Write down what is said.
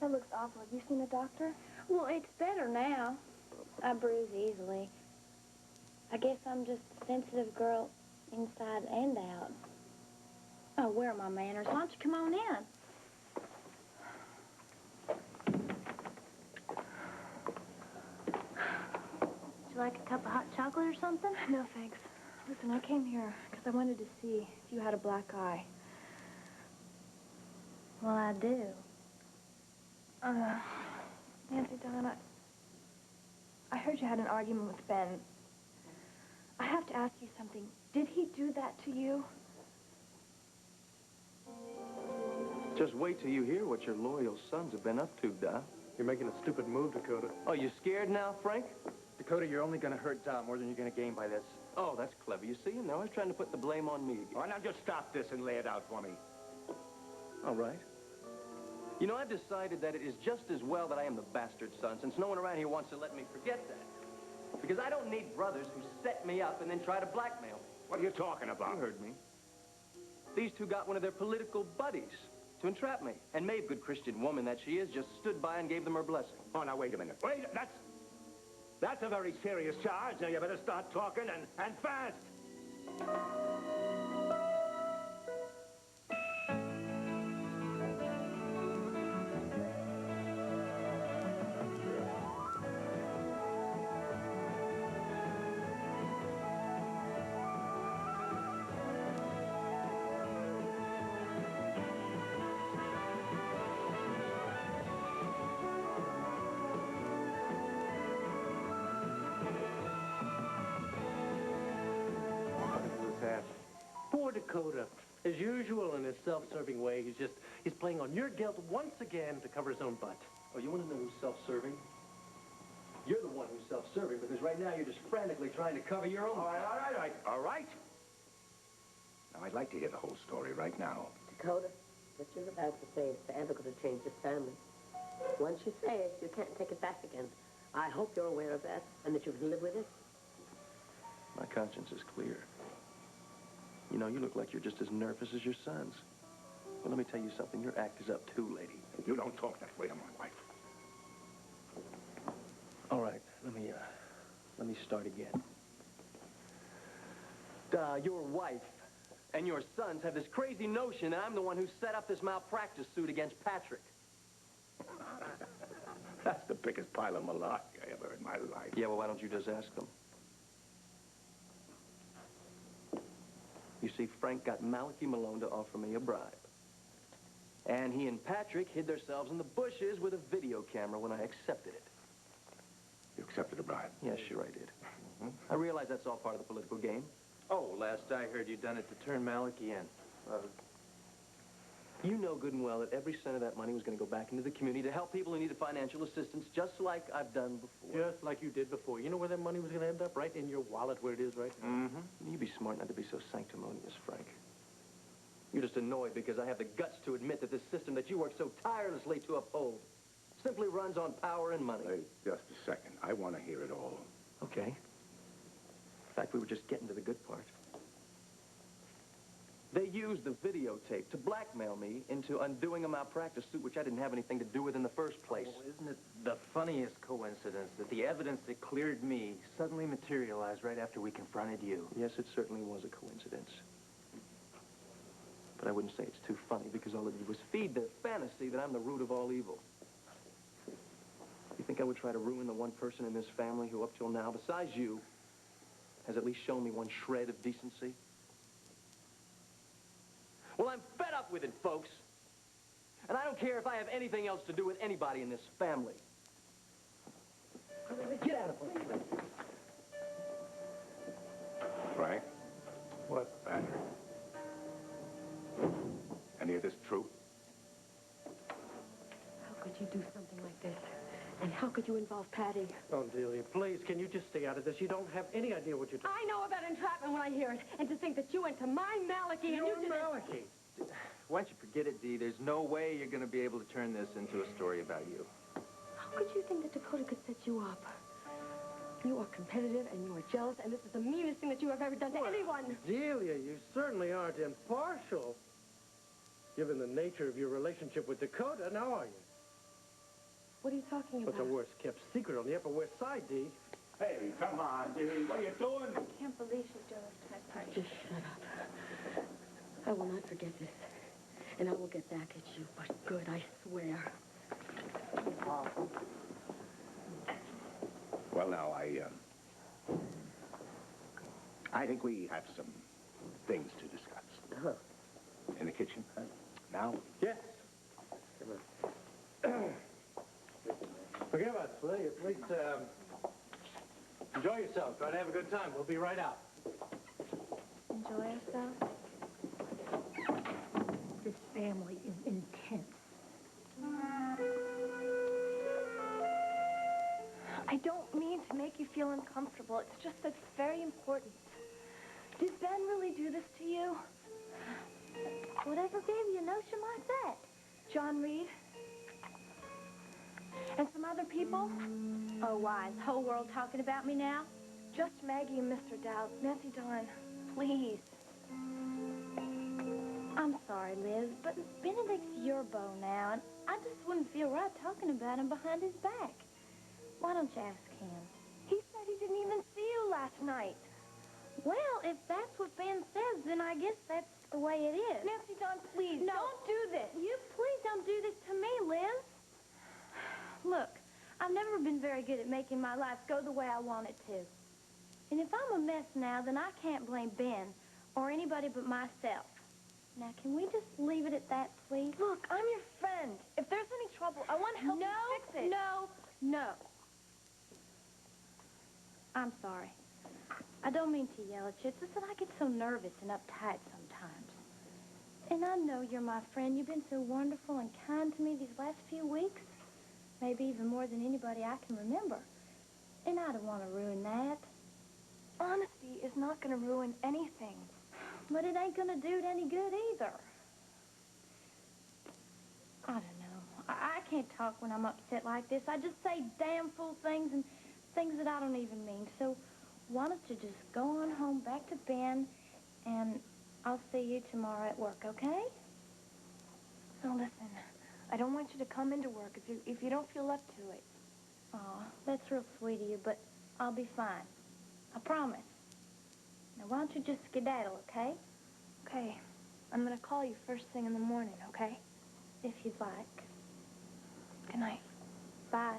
That looks awful. Have you seen a doctor? Well, it's better now. I bruise easily. I guess I'm just a sensitive girl inside and out. Oh, where are my manners? Why don't you come on in? Would you like a cup of hot chocolate or something? No, thanks. Listen, I came here because I wanted to see if you had a black eye. Well, I do. Nancy, darling, I heard you had an argument with Ben. I have to ask you something. Did he do that to you? Just wait till you hear what your loyal sons have been up to, Doc. You're making a stupid move, Dakota. Oh, you scared now, Frank? Dakota, you're only going to hurt Dom more than you're going to gain by this. Oh, that's clever. You see, and they're always trying to put the blame on me again. Oh, now just stop this and lay it out for me. All right. You know, I've decided that it is just as well that I am the bastard son, since no one around here wants to let me forget that. Because I don't need brothers who set me up and then try to blackmail me. What are you talking about? You heard me. These two got one of their political buddies to entrap me. And Maeve, good Christian woman that she is, just stood by and gave them her blessing. Oh, now, wait a minute. Wait, that's a very serious charge. Now, you better start talking and fast. Poor Dakota. As usual, in his self-serving way, he's playing on your guilt once again to cover his own butt. Oh, you want to know who's self-serving? You're the one who's self-serving, because right now you're just frantically trying to cover your own... All right. Now, I'd like to hear the whole story right now. Dakota, what you're about to say is forever going to change this family. Once you say it, you can't take it back again. I hope you're aware of that and that you can live with it. My conscience is clear. You know, you look like you're just as nervous as your sons. Well, let me tell you something. Your act is up too, lady. You don't talk that way to my wife. All right, let me start again. Your wife and your sons have this crazy notion that I'm the one who set up this malpractice suit against Patrick. That's the biggest pile of malarkey I ever heard in my life. Yeah, well, why don't you just ask them? You see, Frank got Malachi Malone to offer me a bribe. And he and Patrick hid themselves in the bushes with a video camera when I accepted it. You accepted a bribe? Yeah, sure I did. I realize that's all part of the political game. Oh, last I heard, you'd done it to turn Malachi in. You know good and well that every cent of that money was going to go back into the community to help people who needed financial assistance, just like I've done before. Just like you did before. You know where that money was going to end up? Right in your wallet where it is right now. Mm-hmm. You'd be smart not to be so sanctimonious, Frank. You're just annoyed because I have the guts to admit that this system that you work so tirelessly to uphold simply runs on power and money. Wait just a second. I want to hear it all. Okay. In fact, we were just getting to the good part. They used the videotape to blackmail me into undoing a malpractice suit, which I didn't have anything to do with in the first place. Well, isn't it the funniest coincidence that the evidence that cleared me suddenly materialized right after we confronted you? Yes, it certainly was a coincidence. But I wouldn't say it's too funny, because all it did was feed their fantasy that I'm the root of all evil. You think I would try to ruin the one person in this family who, up till now, besides you, has at least shown me one shred of decency? Well, I'm fed up with it, folks. And I don't care if I have anything else to do with anybody in this family. Get out of here. Frank? What? Patrick? Any of this true? How could you do something like this? And how could you involve Patty? Oh, Delia, please, can you just stay out of this? You don't have any idea what you're doing. I know about entrapment when I hear it. And to think that you went to my Malachi and you did Malachi? Why don't you forget it, Dee? There's no way you're going to be able to turn this into a story about you. How could you think that Dakota could set you up? You are competitive and you are jealous, and this is the meanest thing that you have ever done to anyone. Delia, you certainly aren't impartial. Given the nature of your relationship with Dakota, now are you? What are you talking What's about? a worst-kept secret on the Upper West Side, Dee? Hey, come on, Dee. What are you doing? I can't believe she's doing this to my party. Just shut up. I will not forget this. And I will get back at you, but good, I swear. Well, now, I think we have some things to discuss. Uh-huh. In the kitchen? Now? Yes. Forgive us, will you? Please, enjoy yourself. Try to have a good time. We'll be right out. Enjoy yourself? This family is intense. I don't mean to make you feel uncomfortable. It's just that it's very important. Did Ben really do this to you? Whatever gave you a notion like that? John Reed? And some other people? Oh, why? Is the whole world talking about me now? Just Maggie and Mr. Dowd. Nancy Dawn, please. I'm sorry, Liz, but Benedict's your beau now, and I just wouldn't feel right talking about him behind his back. Why don't you ask him? He said he didn't even see you last night. Well, if that's what Ben says, then I guess that's the way it is. Nancy Dawn, please, No. don't do this. You please don't do this to me, Liz. Look, I've never been very good at making my life go the way I want it to. And if I'm a mess now, then I can't blame Ben or anybody but myself. Now, can we just leave it at that, please? Look, I'm your friend. If there's any trouble, I want to help you fix it. No. I'm sorry. I don't mean to yell at you. It's just that I get so nervous and uptight sometimes. And I know you're my friend. You've been so wonderful and kind to me these last few weeks. Maybe even more than anybody I can remember. And I don't want to ruin that. Honesty is not going to ruin anything. But it ain't gonna do it any good either. I don't know. I can't talk when I'm upset like this. I just say damn fool things and things that I don't even mean. So why don't you just go on home back to Ben, and I'll see you tomorrow at work, okay? Now listen, I don't want you to come into work if you don't feel up to it. Aw, that's real sweet of you, but I'll be fine. I promise. Now, why don't you just skedaddle, okay? Okay. I'm going to call you first thing in the morning, okay? If you'd like. Good night. Bye.